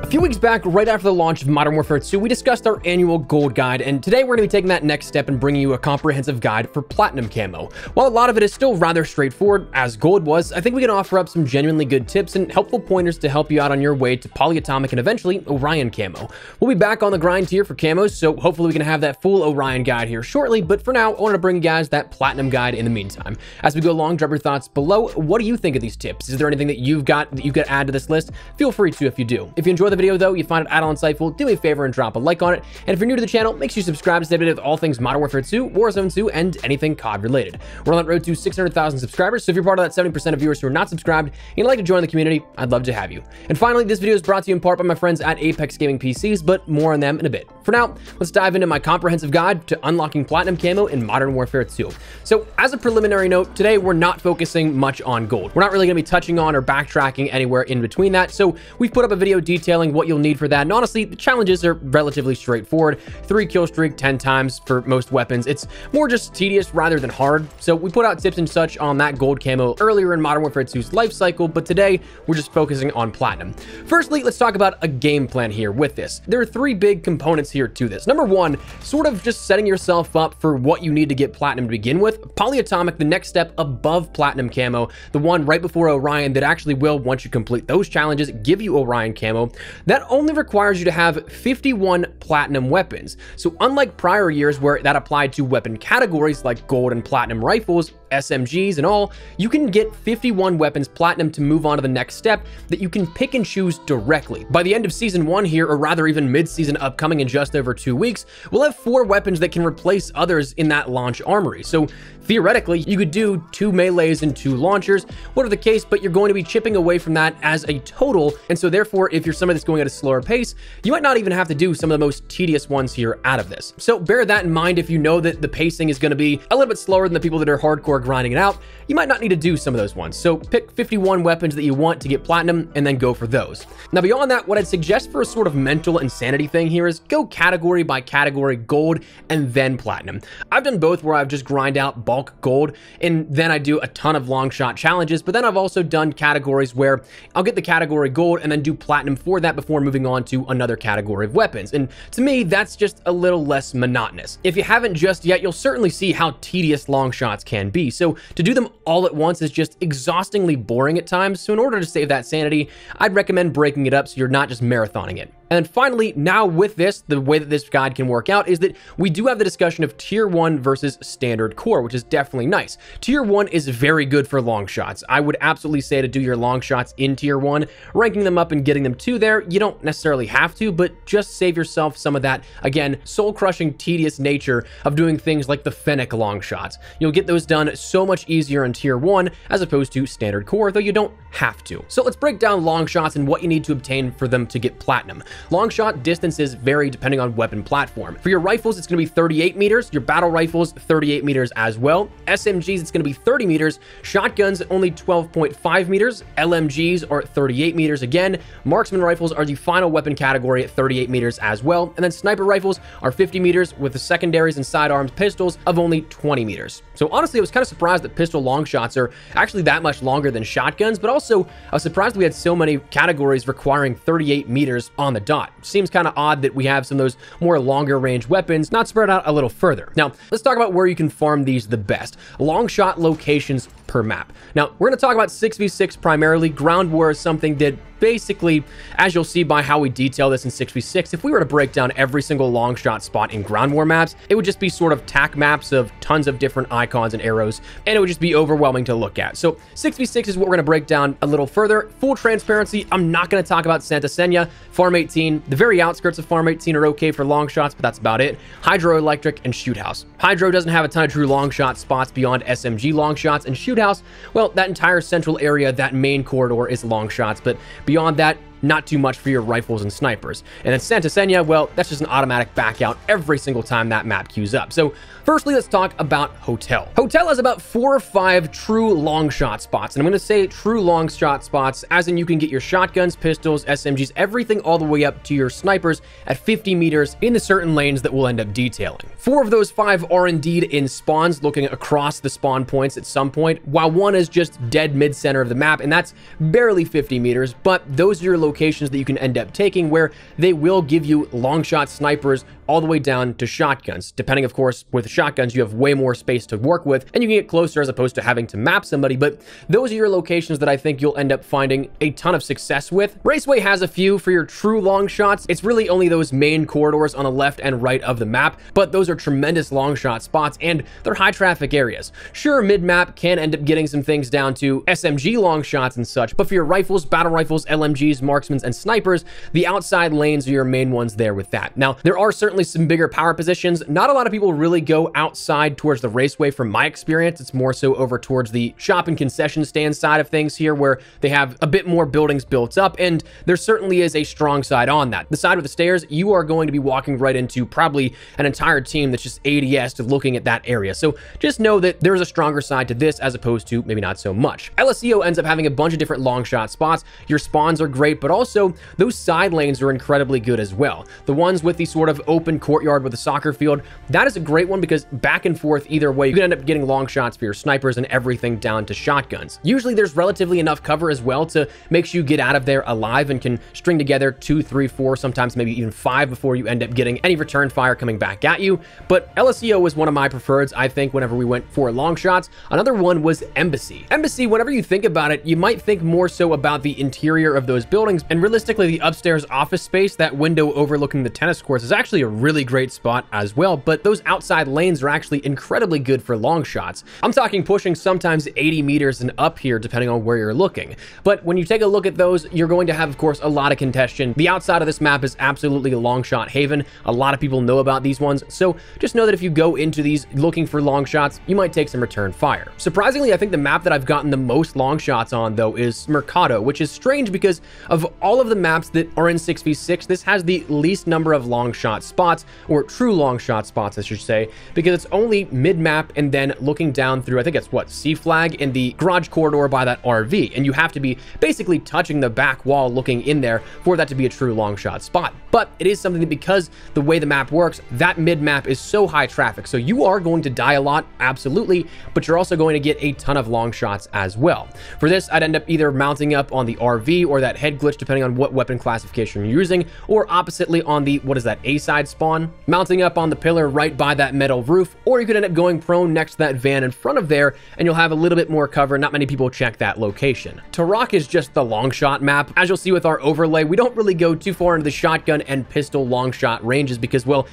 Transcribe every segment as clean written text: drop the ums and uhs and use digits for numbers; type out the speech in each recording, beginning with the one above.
few weeks back, right after the launch of Modern Warfare 2, we discussed our annual gold guide, and today we're going to be taking that next step and bringing you a comprehensive guide for platinum camo. While a lot of it is still rather straightforward, as gold was, I think we can offer up some genuinely good tips and helpful pointers to help you out on your way to polyatomic and eventually Orion camo. We'll be back on the grind here for camos, so hopefully we can have that full Orion guide here shortly, but for now, I wanted to bring you guys that platinum guide in the meantime. As we go along, drop your thoughts below. What do you think of these tips? Is there anything that you've got that you could add to this list? Feel free to if you do. If you enjoy the video though, you find it at all insightful, do me a favor and drop a like on it. And if you're new to the channel, make sure you subscribe to stay updated with all things Modern Warfare 2, Warzone 2, and anything COD related. We're on that road to 600,000 subscribers, so if you're part of that 70% of viewers who are not subscribed and you'd like to join the community, I'd love to have you. And finally, this video is brought to you in part by my friends at Apex Gaming PCs, but more on them in a bit. For now, let's dive into my comprehensive guide to unlocking platinum camo in Modern Warfare 2. So as a preliminary note, today we're not focusing much on gold. We're not really going to be touching on or backtracking anywhere in between that, so we've put up a video detailing what you'll need for that. And honestly, the challenges are relatively straightforward. 3 kill streak 10 times for most weapons. It's more just tedious rather than hard. So we put out tips and such on that gold camo earlier in Modern Warfare 2's life cycle, but today we're just focusing on platinum. Firstly, let's talk about a game plan here with this. There are 3 big components here to this. Number 1, sort of just setting yourself up for what you need to get platinum to begin with. Polyatomic, the next step above platinum camo, the one right before Orion that actually will, once you complete those challenges, give you Orion camo. That only requires you to have 51 platinum weapons. So unlike prior years where that applied to weapon categories like gold and platinum rifles, SMGs and all, you can get 51 weapons platinum to move on to the next step that you can pick and choose directly. By the end of season 1 here, or rather even mid-season upcoming in just over 2 weeks, we'll have 4 weapons that can replace others in that launch armory. So theoretically, you could do 2 melees and 2 launchers, whatever the case, but you're going to be chipping away from that as a total. And so therefore, if you're somebody that's going at a slower pace, you might not even have to do some of the most tedious ones here out of this. So bear that in mind. If you know that the pacing is going to be a little bit slower than the people that are hardcore grinding it out, you might not need to do some of those ones. So pick 51 weapons that you want to get platinum and then go for those. Now beyond that, what I'd suggest for a sort of mental insanity thing here is go category by category gold and then platinum. I've done both where I've just grind out bulk gold and then I do a ton of long shot challenges, but then I've also done categories where I'll get the category gold and then do platinum for that before moving on to another category of weapons. And to me, that's just a little less monotonous. If you haven't just yet, you'll certainly see how tedious long shots can be. So to do them all at once is just exhaustingly boring at times. So in order to save that sanity, I'd recommend breaking it up so you're not just marathoning it. And then finally, now with this, the way that this guide can work out is that we do have the discussion of tier 1 versus standard core, which is definitely nice. Tier 1 is very good for long shots. I would absolutely say to do your long shots in tier 1, ranking them up and getting them to there. You don't necessarily have to, but just save yourself some of that, again, soul-crushing, tedious nature of doing things like the Fennec long shots. You'll get those done so much easier in tier 1 as opposed to standard core, though you don't have to. So let's break down long shots and what you need to obtain for them to get platinum. Long shot distances vary depending on weapon platform. For your rifles, it's going to be 38 meters. Your battle rifles, 38 meters as well. SMGs, it's going to be 30 meters. Shotguns, only 12.5 meters. LMGs are 38 meters again. Marksman rifles are the final weapon category at 38 meters as well. And then sniper rifles are 50 meters with the secondaries and sidearms pistols of only 20 meters. So honestly, I was kind of surprised that pistol long shots are actually that much longer than shotguns, but also I was surprised we had so many categories requiring 38 meters on the dot. Seems kind of odd that we have some of those more longer range weapons not spread out a little further. Now, let's talk about where you can farm these the best. Long shot locations per map. Now, we're going to talk about 6v6 primarily. Ground war is something that basically, as you'll see by how we detail this in 6v6, if we were to break down every single long shot spot in ground war maps, it would just be sort of tack maps of tons of different icons and arrows, and it would just be overwhelming to look at. So 6v6 is what we're going to break down a little further. Full transparency, I'm not going to talk about Santa Senya, Farm 18. The very outskirts of Farm 18 are okay for long shots, but that's about it. Hydroelectric and Shoot House. Hydro doesn't have a ton of true long shot spots beyond SMG long shots, and Shoot House, well, that entire central area, that main corridor is long shots, but beyond that, not too much for your rifles and snipers. And then Santa Senya, well, that's just an automatic back out every single time that map queues up. So firstly, let's talk about Hotel. Hotel has about 4 or 5 true long shot spots. And I'm going to say true long shot spots, as in you can get your shotguns, pistols, SMGs, everything all the way up to your snipers at 50 meters in the certain lanes that we'll end up detailing. 4 of those 5 are indeed in spawns, looking across the spawn points at some point, while 1 is just dead mid-center of the map, and that's barely 50 meters, but those are your locations that you can end up taking where they will give you long shot snipers all the way down to shotguns. Depending, of course, with shotguns, you have way more space to work with and you can get closer as opposed to having to map somebody, but those are your locations that I think you'll end up finding a ton of success with. Raceway has a few for your true long shots. It's really only those main corridors on the left and right of the map, but those are tremendous long shot spots and they're high traffic areas. Sure, mid-map can end up getting some things down to SMG long shots and such, but for your rifles, battle rifles, LMGs, marksmen, and snipers, the outside lanes are your main ones there with that. Now, there are certainly some bigger power positions. Not a lot of people really go outside towards the Raceway from my experience. It's more so over towards the shop and concession stand side of things here where they have a bit more buildings built up, and there certainly is a strong side on that. The side with the stairs, you are going to be walking right into probably an entire team that's just ADS to looking at that area. So just know that there's a stronger side to this as opposed to maybe not so much. LSEO ends up having a bunch of different long shot spots. Your spawns are great, but also those side lanes are incredibly good as well. The ones with the sort of open courtyard with a soccer field, that is a great one because back and forth either way, you can end up getting long shots for your snipers and everything down to shotguns. Usually there's relatively enough cover as well to make sure you get out of there alive and can string together 2, 3, 4, sometimes maybe even 5 before you end up getting any return fire coming back at you. But LSEO was one of my preferreds, I think, whenever we went for long shots. Another one was Embassy. Embassy, whenever you think about it, you might think more so about the interior of those buildings, and realistically the upstairs office space, that window overlooking the tennis courts, is actually a really great spot as well, but those outside lanes are actually incredibly good for long shots. I'm talking pushing sometimes 80 meters and up here depending on where you're looking. But when you take a look at those, you're going to have, of course, a lot of contention. The outside of this map is absolutely a long shot haven. A lot of people know about these ones, so just know that if you go into these looking for long shots, you might take some return fire. Surprisingly, I think the map that I've gotten the most long shots on though is Mercado, which is strange because of all of the maps that are in 6v6, this has the least number of long shot spots, or true long shot spots I should say, because it's only mid-map and then looking down through, I think it's what, C flag in the garage corridor by that RV, and you have to be basically touching the back wall looking in there for that to be a true long shot spot. But it is something that, because the way the map works, that mid-map is so high traffic, so you are going to die a lot, absolutely, but you're also going to get a ton of long shots as well. For this, I'd end up either mounting up on the RV or that head glitch depending on what weapon classification you're using, or oppositely on the, what is that, A side spawn, mounting up on the pillar right by that metal roof, or you could end up going prone next to that van in front of there and you'll have a little bit more cover. Not many people check that location. Tarok is just the long shot map. As you'll see with our overlay, we don't really go too far into the shotgun and pistol long shot ranges because, well,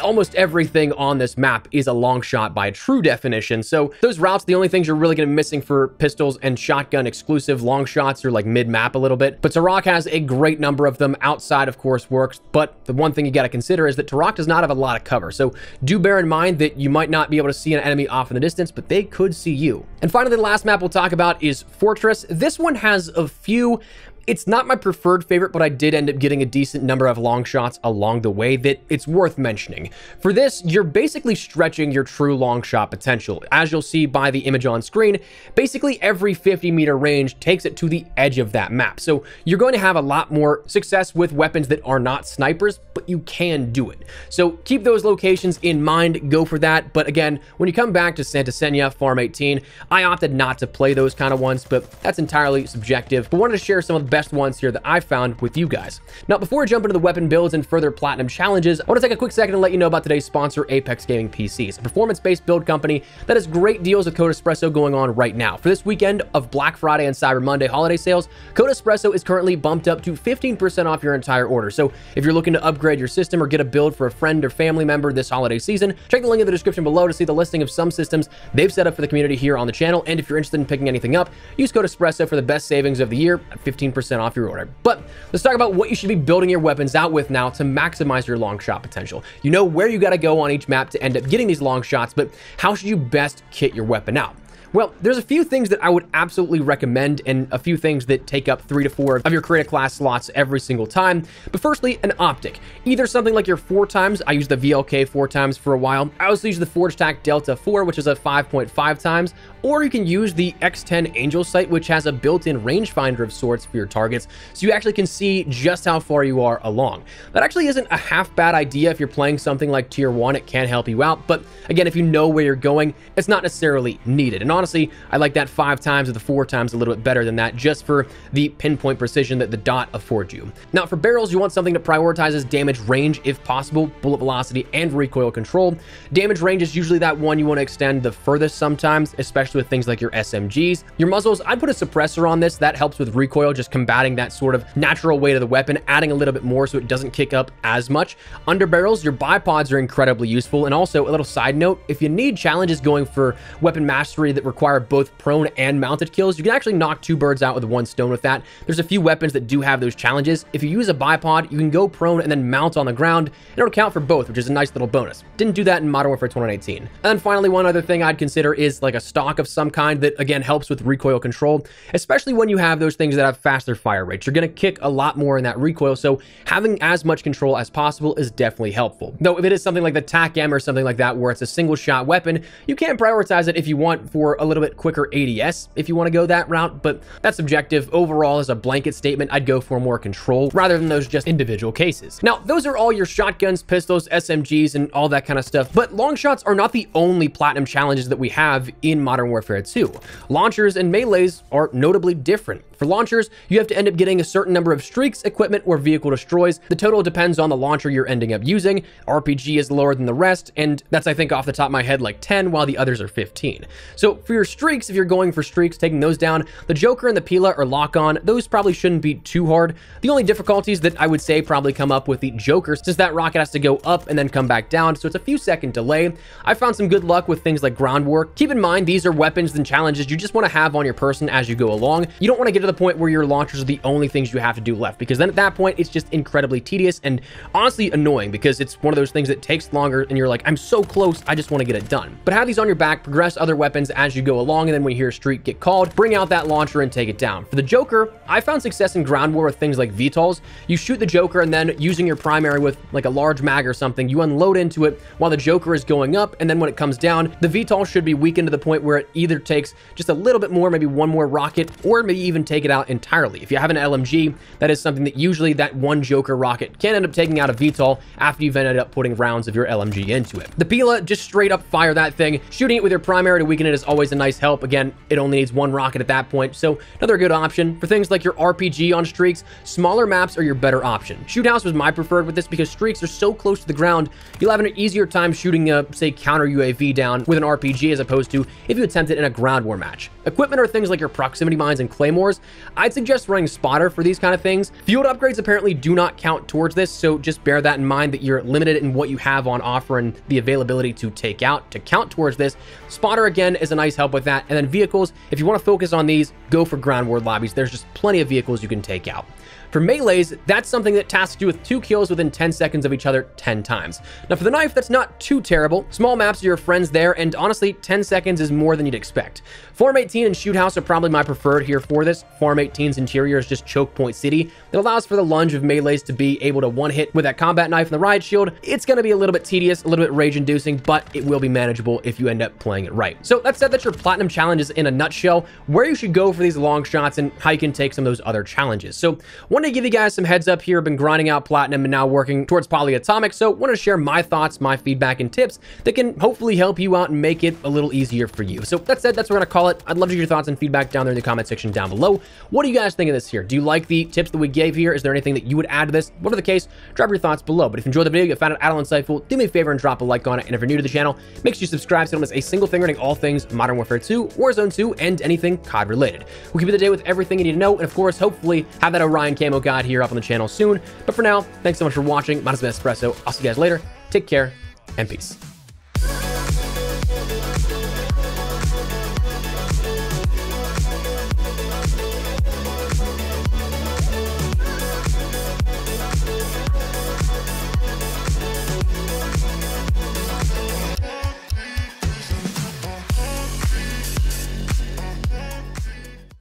almost everything on this map is a long shot by true definition. So those routes, the only things you're really going to be missing for pistols and shotgun exclusive long shots are like mid-map a little bit. But Tarok has a great number of them. Outside, of course, works. But the one thing you got to consider is that Tarok does not have a lot of cover. So do bear in mind that you might not be able to see an enemy off in the distance, but they could see you. And finally, the last map we'll talk about is Fortress. This one has a few... It's not my preferred favorite, but I did end up getting a decent number of long shots along the way that it's worth mentioning. For this, you're basically stretching your true long shot potential. As you'll see by the image on screen, basically every 50-meter range takes it to the edge of that map. So you're going to have a lot more success with weapons that are not snipers, but you can do it. So keep those locations in mind, go for that. But again, when you come back to Santa Senya, Farm 18, I opted not to play those kind of ones, but that's entirely subjective. But wanted to share some of the best ones here that I found with you guys. Now, before we jump into the weapon builds and further platinum challenges, I want to take a quick second to let you know about today's sponsor, Apex Gaming PCs, a performance-based build company that has great deals with Code Espresso going on right now. For this weekend of Black Friday and Cyber Monday holiday sales, Code Espresso is currently bumped up to 15% off your entire order. So if you're looking to upgrade your system or get a build for a friend or family member this holiday season, check the link in the description below to see the listing of some systems they've set up for the community here on the channel. And if you're interested in picking anything up, use Code Espresso for the best savings of the year at 15% off your order. But let's talk about what you should be building your weapons out with now to maximize your long shot potential. You know where you got to go on each map to end up getting these long shots, but how should you best kit your weapon out? Well, there's a few things that I would absolutely recommend and a few things that take up 3 to 4 of your creative class slots every single time. But firstly, an optic. Either something like your 4x, I used the VLK 4x for a while. I also use the Forge Tac Delta 4, which is a 5.5x, or you can use the X10 Angel Sight, which has a built-in rangefinder of sorts for your targets, so you actually can see just how far you are along. That actually isn't a half bad idea if you're playing something like Tier 1, it can help you out, but again, if you know where you're going, it's not necessarily needed. And honestly, I like that 5 times or the 4 times a little bit better than that, just for the pinpoint precision that the dot affords you. Now, for barrels, you want something that prioritizes damage range if possible, bullet velocity, and recoil control. Damage range is usually that one you want to extend the furthest sometimes, especially with things like your SMGs. Your muzzles, I'd put a suppressor on this. That helps with recoil, just combating that sort of natural weight of the weapon, adding a little bit more so it doesn't kick up as much. Under barrels, your bipods are incredibly useful. And also, a little side note, if you need challenges going for weapon mastery that require both prone and mounted kills, you can actually knock 2 birds out with 1 stone with that. There's a few weapons that do have those challenges. If you use a bipod, you can go prone and then mount on the ground, and it'll count for both, which is a nice little bonus. Didn't do that in Modern Warfare 2018. And then finally, one other thing I'd consider is like a stock of some kind that, again, helps with recoil control, especially when you have those things that have faster fire rates. You're going to kick a lot more in that recoil, so having as much control as possible is definitely helpful. Though if it is something like the TAC-M or something like that, where it's a single shot weapon, you can prioritize it if you want for a little bit quicker ADS, if you want to go that route, but that's subjective. Overall, as a blanket statement, I'd go for more control rather than those just individual cases. Now, those are all your shotguns, pistols, SMGs, and all that kind of stuff, but long shots are not the only platinum challenges that we have in Modern Warfare 2. Launchers and melees are notably different. For launchers, you have to end up getting a certain number of streaks, equipment, or vehicle destroys. The total depends on the launcher you're ending up using. RPG is lower than the rest, and that's, I think, off the top of my head, like 10, while the others are 15. So for your streaks, if you're going for streaks, taking those down, the Joker and the Pila or lock-on, those probably shouldn't be too hard. The only difficulties that I would say probably come up with the Joker, since that rocket has to go up and then come back down, so it's a few second delay. I found some good luck with things like ground war. Keep in mind, these are weapons and challenges you just want to have on your person as you go along. You don't want to get to the point where your launchers are the only things you have to do left, because then at that point, it's just incredibly tedious and honestly annoying, because it's one of those things that takes longer and you're like, I'm so close, I just want to get it done. But have these on your back, progress other weapons as you go along, and then when you hear a streak get called, bring out that launcher and take it down. For the Joker, I found success in ground war with things like VTOLs. You shoot the Joker, and then using your primary with like a large mag or something, you unload into it while the Joker is going up, and then when it comes down, the VTOL should be weakened to the point where it either takes just a little bit more, maybe one more rocket, or maybe even take it out entirely. If you have an LMG, that is something that usually that one Joker rocket can end up taking out a VTOL after you've ended up putting rounds of your LMG into it. The Pila, just straight up fire that thing. Shooting it with your primary to weaken it is always a nice help. Again, it only needs 1 rocket at that point, so another good option. For things like your RPG on streaks, smaller maps are your better option. Shoot House was my preferred with this because streaks are so close to the ground, you'll have an easier time shooting a, say, counter UAV down with an RPG as opposed to if you attempt it in a ground war match. Equipment are things like your proximity mines and claymores. I'd suggest running spotter for these kind of things. Field upgrades apparently do not count towards this, so just bear that in mind that you're limited in what you have on offer and the availability to take out to count towards this. Spotter, again, is a nice help with that. And then vehicles, if you want to focus on these, go for ground war lobbies. There's just plenty of vehicles you can take out. For melees, that's something that tasks you with 2 kills within 10 seconds of each other 10 times. Now for the knife, that's not too terrible. Small maps are your friends there, and honestly, 10 seconds is more than you'd expect. Farm 18 and Shoot House are probably my preferred here for this. Farm 18's interior is just Choke Point City. It allows for the lunge of melees to be able to one-hit with that combat knife and the riot shield. It's going to be a little bit tedious, a little bit rage-inducing, but it will be manageable if you end up playing it right. So that said, that's your platinum challenges in a nutshell, where you should go for these long shots and how you can take some of those other challenges. So wanted to give you guys some heads up here. I've been grinding out platinum and now working towards polyatomic, so wanted to share my thoughts, my feedback, and tips that can hopefully help you out and make it a little easier for you. So that said, that's what we're going to call it. I'd love to hear your thoughts and feedback down there in the comment section down below. What do you guys think of this here? Do you like the tips that we gave here? Is there anything that you would add to this? Whatever the case, drop your thoughts below. But if you enjoyed the video, you found it at all insightful, do me a favor and drop a like on it. And if you're new to the channel, make sure you subscribe so you don't miss a single thing regarding all things Modern Warfare 2, Warzone 2, and anything COD related. We'll keep you up to date with everything you need to know, and of course, hopefully have that Orion camo guide here up on the channel soon. But for now, thanks so much for watching. My name is Espresso. I'll see you guys later. Take care and peace.